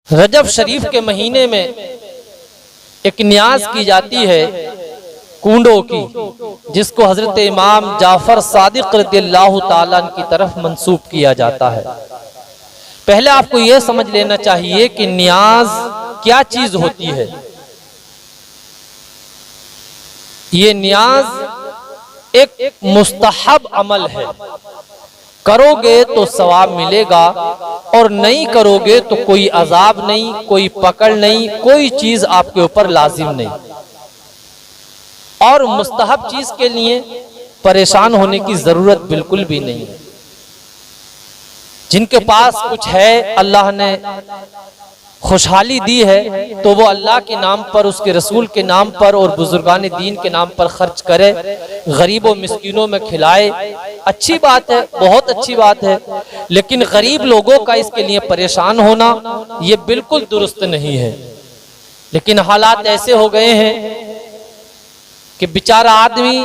रजब शरीफ के महीने में एक न्याज की जाती है कूंडों की, जिसको हजरत इमाम जाफर सादिक रज़ियल्लाहु ताला अन्हु की तरफ मंसूब किया जाता है। पहले आपको यह समझ लेना चाहिए कि न्याज क्या चीज होती है। ये न्याज एक मुस्तहब अमल है, करोगे तो सवाब मिलेगा और नहीं करोगे तो कोई अजाब नहीं, कोई पकड़ नहीं, कोई चीज आपके ऊपर लाजिम नहीं। और मुस्तहब चीज के लिए परेशान होने की जरूरत बिल्कुल भी नहीं है। जिनके पास कुछ है, अल्लाह ने खुशहाली दी है, तो वो अल्लाह के नाम पर, उसके रसूल के नाम पर और बुजुर्गान दीन के नाम पर खर्च करे, गरीबों मिस्कीनों में खिलाए। अच्छी बात है, बहुत अच्छी बात है, लेकिन गरीब लोगों का इसके लिए परेशान होना ये बिल्कुल दुरुस्त नहीं है। लेकिन हालात ऐसे हो गए हैं कि बेचारा आदमी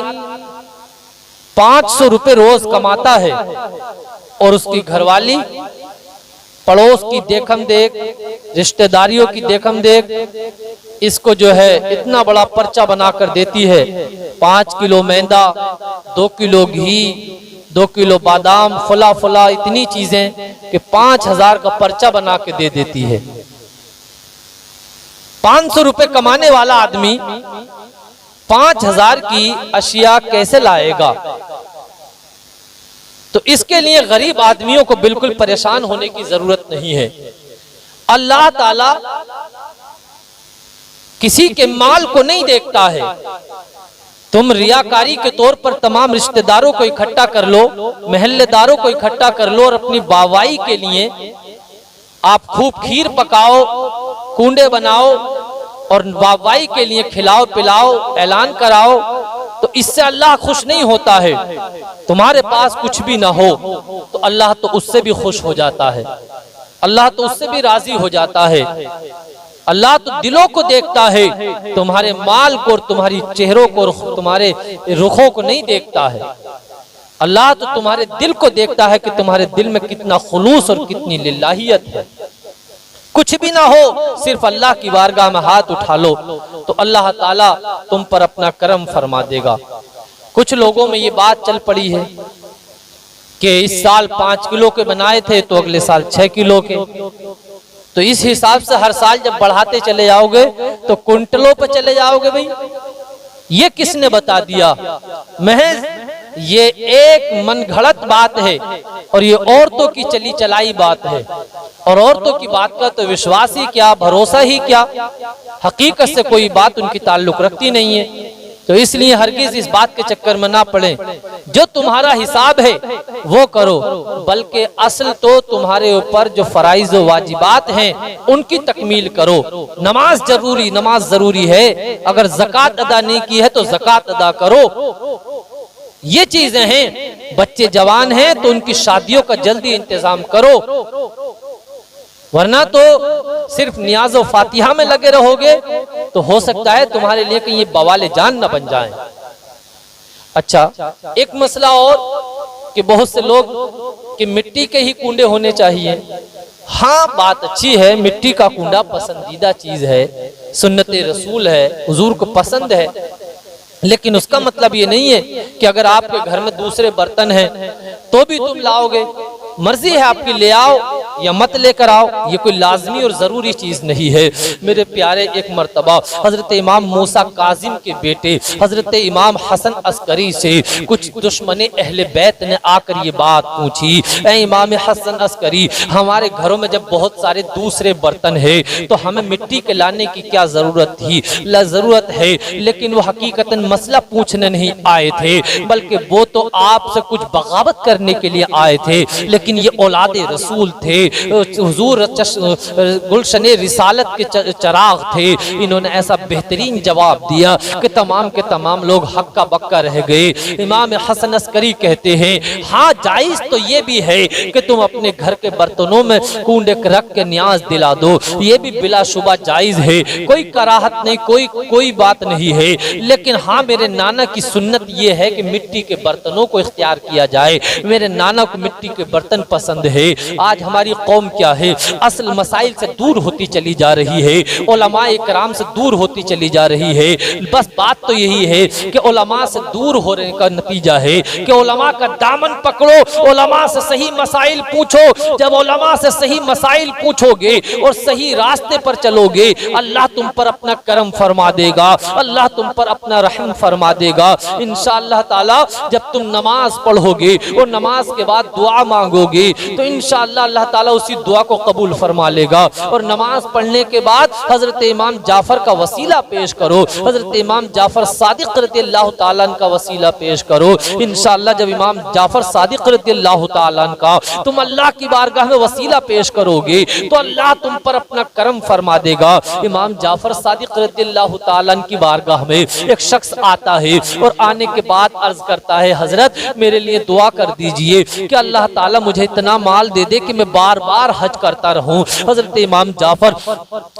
500 रुपए रोज कमाता है और उसकी घरवाली पड़ोस की देखम देख, रिश्तेदारियों की देखम देख इसको जो है इतना बड़ा पर्चा बनाकर देती है। 5 किलो मैदा, 2 किलो घी, 2 किलो बादाम, फला फला इतनी चीजें कि 5000 का पर्चा बना के दे देती है। 500 रुपए कमाने वाला आदमी 5000 की अशिया कैसे लाएगा? तो इसके लिए गरीब आदमियों को बिल्कुल परेशान होने की जरूरत नहीं है। अल्लाह ताला किसी के माल को नहीं देखता है। तुम रियाकारी के तौर पर तमाम रिश्तेदारों को इकट्ठा कर लो, महल्लेदारों को इकट्ठा कर लो और अपनी वाहवाही के लिए आप खूब खीर पकाओ, कूंडे बनाओ और वाहवाही के लिए खिलाओ पिलाओ, ऐलान कराओ, तो इससे अल्लाह खुश नहीं होता है। तुम्हारे पास कुछ भी ना हो तो अल्लाह तो उससे भी खुश हो जाता है, अल्लाह तो उससे भी राजी हो जाता है। अल्लाह तो दिलों को देखता है, तुम्हारे माल को और तुम्हारी चेहरों को और तुम्हारे रुखों को नहीं देखता है। अल्लाह तो तुम्हारे दिल को देखता है कि तुम्हारे दिल में कितना खुलूस और कितनी लिल्लाहियत है। कुछ भी ना हो, सिर्फ अल्लाह की बारगाह में हाथ उठा लो तो अल्लाह ताला तुम पर अपना करम फरमा देगा। कुछ लोगों में ये बात चल पड़ी है कि इस साल 5 किलो के बनाए थे तो अगले साल 6 किलो के, तो इस हिसाब से हर साल जब बढ़ाते चले जाओगे तो कुंटलों पे चले जाओगे। भाई ये किसने बता दिया? महज ये एक मनगढ़ंत बात है और ये औरतों की चली चलाई बात है। और औरतों की बात का तो विश्वास ही क्या, भरोसा ही क्या, हकीकत से कोई बात उनकी ताल्लुक रखती नहीं है। तो इसलिए हरगिज इस बात के चक्कर में ना पड़े। जो तुम्हारा हिसाब है वो करो, बल्कि असल तो तुम्हारे ऊपर जो फराइज व वाजिबात हैं उनकी तकमील करो। नमाज जरूरी है। अगर ज़कात अदा नहीं की है तो ज़कात अदा करो। ये चीजें हैं। बच्चे जवान हैं तो उनकी शादियों का जल्दी इंतजाम करो, वरना तो सिर्फ नियाज़ व फातिहा में लगे रहोगे तो हो सकता है तुम्हारे लिए कहीं ये बवाले जान न बन जाए। अच्छा, एक मसला और कि बहुत से लोग कि मिट्टी के ही कूंडे होने चाहिए। हाँ, बात अच्छी है, मिट्टी का कूंडा पसंदीदा चीज है, सुन्नत रसूल है, हुजूर को पसंद है। लेकिन उसका मतलब ये नहीं है कि अगर आपके घर में दूसरे बर्तन हैं तो भी तुम लाओगे। मर्जी है आपकी, ले आओ या मत लेकर आओ, ये कोई लाजमी और जरूरी चीज नहीं है। मेरे प्यारे, एक मर्तबा हजरत इमाम मूसा काजिम के बेटे हजरत इमाम हसन अस्करी से कुछ दुश्मने अहले बैत ने आकर ये बात पूछी, ऐ इमाम हसन अस्करी, हमारे घरों में जब बहुत सारे दूसरे बर्तन है तो हमें मिट्टी के लाने की क्या जरूरत थी? जरूरत है, लेकिन वो हकीकतन मसला पूछने नहीं आए थे, बल्कि वो तो आपसे कुछ बगावत करने के लिए आए थे। लेकिन ये औलादे रसूल थे, हुजूर गुलशन रिसालत के चराग थे। इन्होंने ऐसा बेहतरीन जवाब दिया कि तमाम के तमाम लोग हक्का बक्का रह गए। इमाम हसन अस्करी कहते हैं, हाँ जायज तो ये भी है कि तुम अपने घर के बर्तनों में कूंडे रख के न्याज दिला दो, ये भी बिलाशुबा जायज है, कोई कराहत नहीं, कोई बात नहीं है। लेकिन हाँ, मेरे नाना की सुन्नत ये है कि मिट्टी के बर्तनों को इख्तियार किया जाए। मेरे नाना को मिट्टी के बर्तन पसंद है। आज हमारी कौम क्या है, असल मसाइल से दूर होती चली जा रही है, उलमाए किराम से दूर होती चली जा रही है। बस बात तो यही है कि उलमा से दूर होने का नतीजा है कि उलमा का दामन पकड़ो, उलमा से सही मसाइल पूछो। जब उलमा से सही मसाइल पूछोगे और सही रास्ते पर चलोगे, अल्लाह तुम पर अपना करम फरमा देगा, अल्लाह तुम पर अपना रहम फरमा देगा इंशाअल्लाह ताला। जब तुम नमाज पढ़ोगे और नमाज के बाद दुआ मांगोगे तो इंशाअल्लाह अल्लाह ताला उसी दुआ को कबूल फरमा लेगा। और नमाज पढ़ने के बाद हजरत इमाम जाफर का वसीला पेश करो, हजरत इमाम जाफर सादिक रज़ियल्लाहु ताला का वसीला पेश करो। इंशाअल्लाह जब इमाम जाफर सादिक रज़ियल्लाहु ताला का तुम अल्लाह की बारगाह में वसीला पेश करोगे तो अल्लाह तुम पर अपना करम फरमा देगा। इमाम जाफर सादिक रज़ियल्लाहु ताला की बारगाह में एक शख्स आता है और आने के बाद अर्ज करता है, हजरत मेरे लिए दुआ कर दीजिए कि अल्लाह ताला मुझे इतना माल दे दे कि मैं बार बार हज करता रहूं। हजरत इमाम जाफर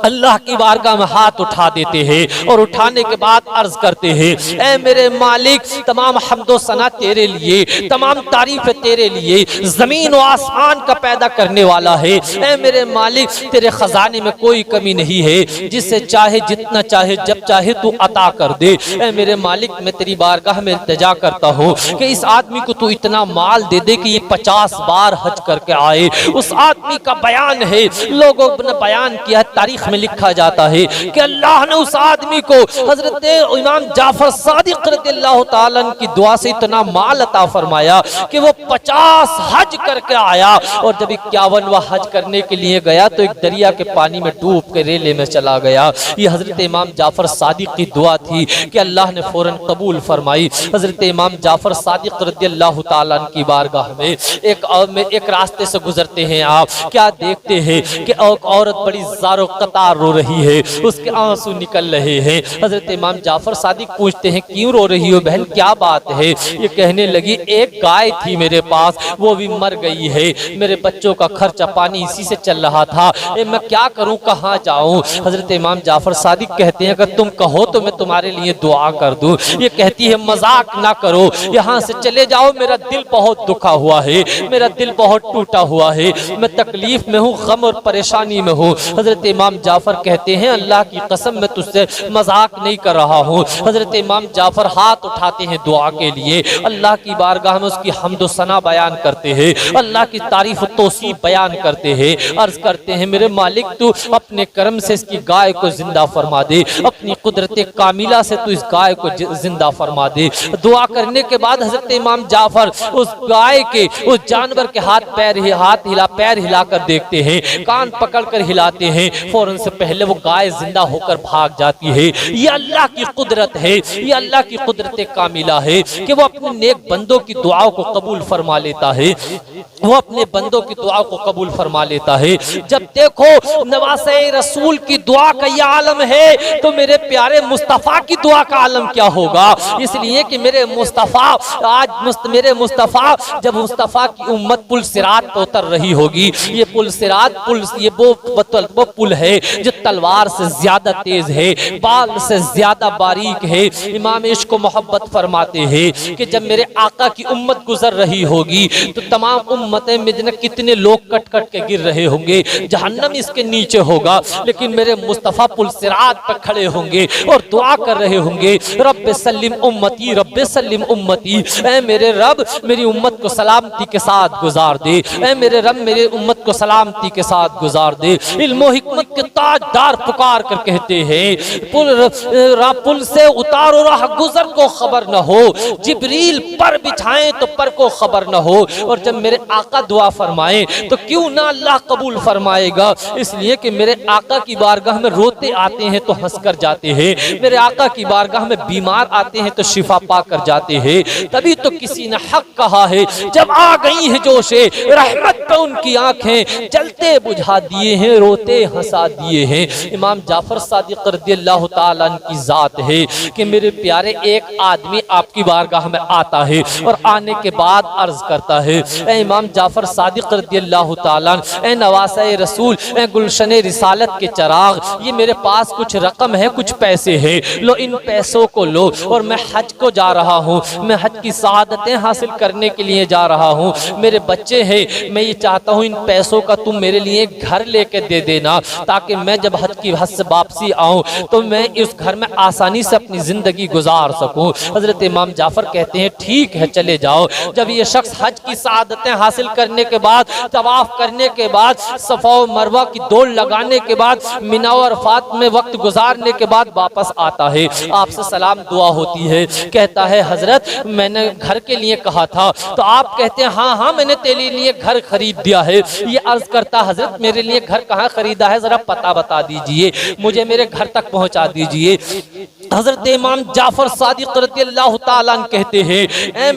अल्लाह की बारगाह में हाथ उठा देते हैं और उठाने के बाद अर्ज करते हैं, ऐ मेरे मालिक, तमाम हम्दो सना तेरे लिए, तमाम तारीफ तेरे लिए, जमीन और आसमान का पैदा करने वाला है। ऐ मेरे मालिक, तेरे खजाने में कोई कमी नहीं है, जिससे चाहे जितना चाहे जब चाहे तू अता कर दे। ऐ मेरे मालिक, मैं तेरी बारगाह में इल्तिजा करता हूँ कि इस आदमी को तू इतना माल दे दे कि ये 50 बार हज करके आए। उस आदमी का बयान है, लोगों ने बयान किया है, तारीख में लिखा जाता है कि अल्लाह ने उस आदमी को हजरत इमाम जाफर सादिक रज़ियल्लाहु ताला की दुआ से इतना माल अता फरमाया कि वो 50 हज करके आया। और जब 51वां हज करने के लिए गया तो एक दरिया के पानी में डूब के रेले में चला गया। ये हजरत इमाम जाफर सादिक की दुआ थी कि अल्लाह ने फौरन कबूल फरमाई। हजरत इमाम जाफर सादिक रज़ियल्लाहु ताला की बारगाह में एक रास्ते से गुजरते हैं, आप क्या देखते हैं कि एक औरत बड़ी ज़ारो कतार रो रही है, उसके आंसू निकल रहे हैं। हजरत इमाम जाफर सादिक पूछते हैं, क्यों रो रही हो बहन, क्या बात है? ये कहने लगी, एक गाय थी मेरे पास, वो भी मर गई है, मेरे बच्चों का खर्चा पानी इसी से चल रहा था, मैं क्या करूं, कहाँ जाऊं? हजरत इमाम जाफर सादिक कहते हैं, अगर तुम कहो तो मैं तुम्हारे लिए दुआ कर दूं। ये कहती है, मजाक ना करो, यहाँ से चले जाओ, मेरा दिल बहुत दुखा हुआ है, मेरा दिल बहुत टूटा हुआ है, मैं तकलीफ में हूँ, गम और परेशानी में हूँ। हजरत इमाम जाफर कहते हैं, अल्लाह की कसम मैं तुझसे मजाक नहीं कर रहा हूँ। हजरत इमाम जाफर हाथ उठाते हैं दुआ के लिए, अल्लाह की बारगाह में उसकी हम्दो सना बयान करते हैं, अल्लाह की तारीफ तौसीफ बयान करते हैं, अर्ज करते हैं, मेरे मालिक तू अपने कर्म से इसकी गाय को जिंदा फरमा दे, अपनी कुदरत कामिला से तू इस गाय को जिंदा फरमा दे। दुआ करने के बाद हजरत इमाम जाफर उस गाय के, उस जानवर के पैर हिलाकर देखते हैं, कान पकड़कर हिलाते हैं, फौरन से पहले वो गाय जिंदा होकर भाग जाती है। ये अल्लाह की कुदरत है, ये अल्लाह की कुदरत कामिला है कि वो अपने नेक बंदों की दुआओं को कबूल फरमा लेता है, वो अपने बंदों की दुआ को कबूल फरमा लेता है। जब देखो नवासे रसूल की दुआ का ये आलम है तो मेरे प्यारे मुस्तफ़ा की दुआ का आलम क्या होगा? इसलिए कि मेरे मुस्तफ़ा मेरे मुस्तफ़ा, जब मुस्तफ़ा की उम्मत पुल सिरात पर उतर रही होगी, ये पुल सिरात ये वो पुल है जो तलवार से ज्यादा तेज है, बाल से ज्यादा बारीक है। इमाम इश्क मोहब्बत फरमाते हैं कि जब मेरे आका की उम्मत गुजर रही होगी तो तमाम उम्मतें में कितने लोग कट कट के गिर रहे होंगे, जहन्नम इसके नीचे होगा, लेकिन मेरे मुस्तफ़ा पुल सिरात पर खड़े होंगे और दुआ कर रहे होंगे, रब्बे सल्लिम उम्मती, रब्बे सल्लिम उम्मती, ऐ मेरे रब मेरी उम्मत को सलामती के साथ गुजार दे, ऐ मेरे रब मेरे उम्मत को सलामती के साथ गुजार दे। इल्म हिकमत के ताजदार पुकार कर कहते हैं, पुल से उतारो राह गुजर को खबर न हो, जिब्रील पर बिछाएं तो पर को खबर न हो। और जब मेरे आका दुआ फरमाए तो क्यों ना अल्लाह कबूल फरमाएगा? इसलिए कि मेरे आका की बारगाह में रोते आते हैं तो हंस कर जाते हैं, मेरे आका की बारगाह में बीमार आते हैं तो शिफा पा कर जाते हैं। तभी तो किसी ने हक कहा है, जब आ गई है जोशे रहमत पे उनकी आंखें, जलते बुझा दिए हैं, रोते हंसा दिए हैं। इमाम जाफर सादिक रज़ियल्लाहु ताला की जात है कि मेरे प्यारे एक आदमी आपकी बारगाह में आता है और आने के बाद अर्ज करता है, ऐ इमाम जाफर सादिक रज़ियल्लाहु ताला, ऐ नवासे रसूल, ऐ गुलशन रिसालत के चराग, ये मेरे पास कुछ रकम है, कुछ पैसे हैं, लो इन पैसों को लो और मैं हज को जा रहा हूँ, मैं हज की सआदतें हासिल करने के लिए जा रहा हूँ, मेरे बच्चे हैं, मैं ये चाहता हूँ हूँ इन पैसों का तुम मेरे लिए घर लेके दे देना, ताकि मैं जब हज से वापसी आऊँ तो मैं इस घर में आसानी से अपनी जिंदगी गुजार सकूँ। हजरत इमाम जाफर कहते हैं ठीक है चले जाओ। जब ये शख्स हज की सआदतें हासिल करने के बाद, तवाफ करने के बाद, सफा और मरवा की दौड़ लगाने के बाद, मिना और अरफात में वक्त गुजारने के बाद वापस आता है, आपसे सलाम दुआ होती है। कहता है हजरत मैंने घर के लिए कहा था, तो आप कहते हैं हाँ हाँ मैंने तेरे लिए घर खरीद दिया है। ये अर्ज करता हजरत मेरे लिए घर कहाँ खरीदा है, जरा पता बता दीजिए, मुझे मेरे घर तक पहुंचा दीजिए। हजरत इमाम जाफर सादिक रज़ियल्लाहु ताला अन्हु कहते हैं ए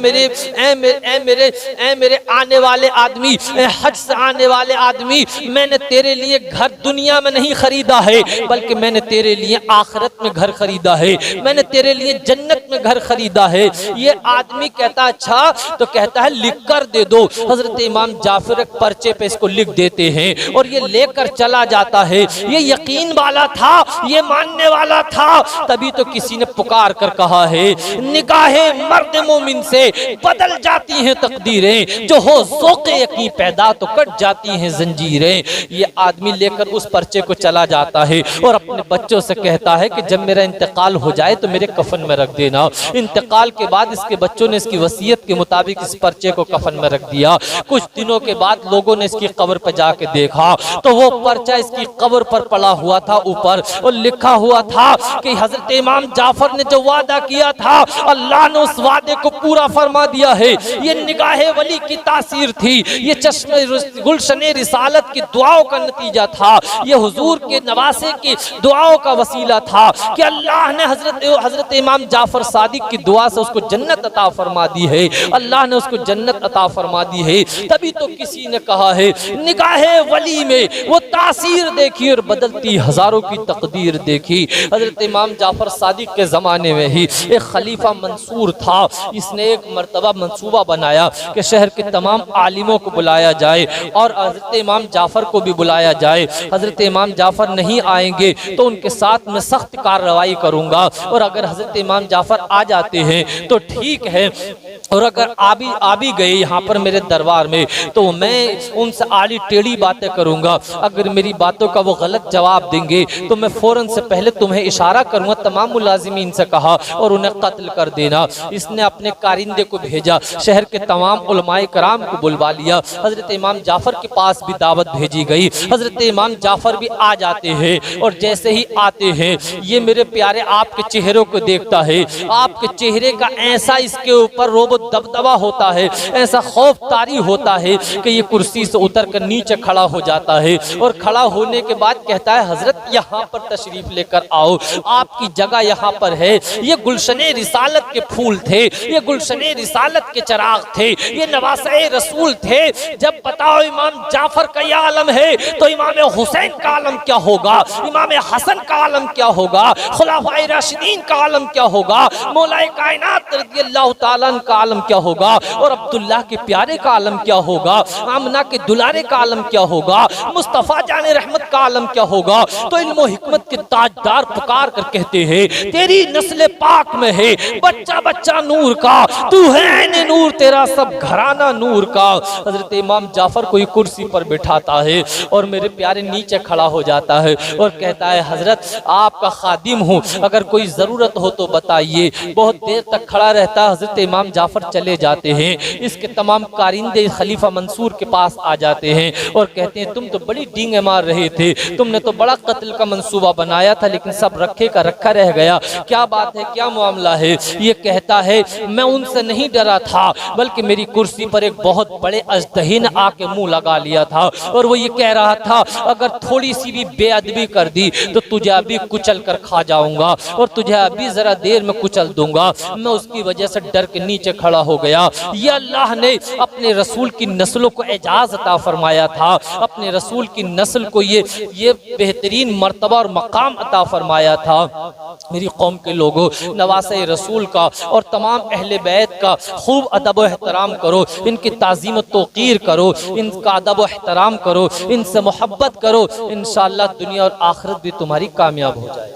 मेरे आने वाले आदमी, हज से आने वाले आदमी, मैंने तेरे लिए घर दुनिया में नहीं खरीदा है, बल्कि मैंने तेरे लिए आखिरत में घर खरीदा है, मैंने तेरे लिए जन्नत में घर खरीदा है। ये आदमी कहता अच्छा, तो कहता है लिख कर दे दो। हजरत इमाम जाफर एक पर्चे पे इसको लिख देते हैं और ये लेकर चला जाता है। ये यकीन वाला था, ये मानने वाला था। तभी तो किसी ने पुकार कर कहा है निगाहे मर्द मोमिन से बदल जाती हैं तकदीरें, जो हो ज़ौक़े यकीन पैदा तो कट जाती हैं जंजीरें। ये आदमी लेकर उस पर्चे को चला जाता है और अपने बच्चों से कहता है कि जब मेरा इंतकाल हो जाए तो मेरे कफन में रख देना। इंतकाल के बाद इसके बच्चों ने इसकी वसीयत के मुताबिक इस पर्चे को कफन में रख दिया। कुछ दिनों के बाद लोगों ने इसकी कब्र पर जाके देखा तो वो पर्चा इसकी कब्र पर पड़ा हुआ था ऊपर, और लिखा हुआ था कि हजरत इमाम जाफर ने जो वादा किया था अल्लाह ने उस वादे को पूरा फरमा दिया है। ये निगाहे वली की तासीर थी, ये चश्मे गुलशने रिसालत की दुआओं का नतीजा था, ये हुजूर के नवासे की दुआओं का वसीला था कि अल्लाह ने हजरत इमाम जाफर सादिक की दुआ से उसको जन्नत अता फरमा दी है, अल्लाह ने उसको जन्नत अता फरमा दी है। तभी तो किसी ने कहा है निगाहे वली में वो तासीर देखी और बदलती हजारों की तकदीर देखी। हजरत इमाम जाफर सादिक के ज़माने में ही एक खलीफा मंसूर था, इसने एक मरतबा मंसूबा बनाया कि शहर के तमाम आलिमों को बुलाया जाए और हजरत इमाम जाफर को भी बुलाया जाए। हजरत इमाम जाफर नहीं आएंगे तो उनके साथ मैं सख्त कार्रवाई करूँगा, और अगर हजरत इमाम जाफर आ जाते हैं तो ठीक है, और अगर आ भी गए यहाँ पर मेरे दरबार में तो मैं उनसे आड़ी टेढ़ी बातें करूँगा। अगर मेरी बातों का वो गलत जवाब देंगे तो मैं फ़ौरन से पहले तुम्हें इशारा करूँगा तमाम मुलाजिमीन से कहा और उन्हें कत्ल कर देना। इसने अपने कारिंदे को भेजा, शहर के तमाम उलमाए कराम को बुलवा लिया। हजरत इमाम जाफर के पास भी दावत भेजी गई। हजरत इमाम जाफर भी आ जाते हैं, और जैसे ही आते हैं ये मेरे प्यारे आपके चेहरों को देखता है, आपके चेहरे का ऐसा इसके ऊपर रोब दबदबा होता है, ऐसा खौफ तारी होता है कि ये कुर्सी से उतर कर नीचे खड़ा हो जाता है, और खड़ा होने के बाद कहता है हजरत यहाँ पर तशरीफ लेकर आओ, आपकी जगह यहाँ पर है। ये गुलशने रिसालत के फूल थे, ये गुलशने रिसालत के चिराग थे, ये नवासे रसूल थे। जब बताओ इमाम जाफर का यह आलम है तो इमाम हुसैन का आलम क्या होगा, इमाम हसन का आलम क्या होगा, खुलाफाए राशिदीन का आलम क्या होगा, मौलाए कायनात रज़ियल्लाहु ताला अन्हु का आलम क्या होगा, और अब्दुल्लाह के प्यारे का आलम क्या होगा, आमना के दुलारे का आलम क्या होगा, मुस्तफ़ा जाने रहमत का आलम क्या होगा। तो इल्म और हिकमत के ताजदार पुकार कर कहते हैं तेरी नस्ल पाक में है बच्चा बच्चा नूर का, तू है ऐने नूर, तेरा सब घराना नूर का। हजरत इमाम जाफर को कुर्सी पर बिठाता है और मेरे प्यारे नीचे खड़ा हो जाता है और कहता है हजरत आपका खादिम हूँ, अगर कोई ज़रूरत हो तो बताइए। बहुत देर तक खड़ा रहता है। हजरत इमाम जाफर चले जाते हैं, इसके तमाम कारिंदे खलीफा मंसूर के पास आ जाते हैं और कहते हैं तुम तो बड़ी डींगे मार रहे थे, तुमने तो बड़ा कत्ल का मंसूबा बनाया था, लेकिन सब रखे का रखा रह गया, क्या बात है, क्या मामला है। ये कहता है मैं उनसे नहीं डरा था, बल्कि मेरी कुर्सी पर एक बहुत बड़े अजदही ने आके मुंह लगा लिया था, और वो ये कह रहा था अगर थोड़ी सी भी बेअदबी कर दी तो तुझे अभी कुचल कर खा जाऊंगा, और तुझे अभी जरा देर में कुचल दूंगा। मैं उसकी वजह से डर के नीचे खड़ा हो गया। ये अल्लाह ने अपने रसूल की नस्लों को एजाज अता फरमाया था, अपने रसूल की नस्ल को ये बेहतरीन मर्तबा और मकाम अता फरमाया था। मेरी कौम के लोगों, नवासे रसूल का और तमाम अहले बैत का खूब अदब व एहतराम करो, इनकी ताज़ीम व तौक़ीर करो, इनका अदब व एहतराम करो, इनसे मोहब्बत करो। इंशाअल्लाह दुनिया और आखिरत भी तुम्हारी कामयाब हो जाए।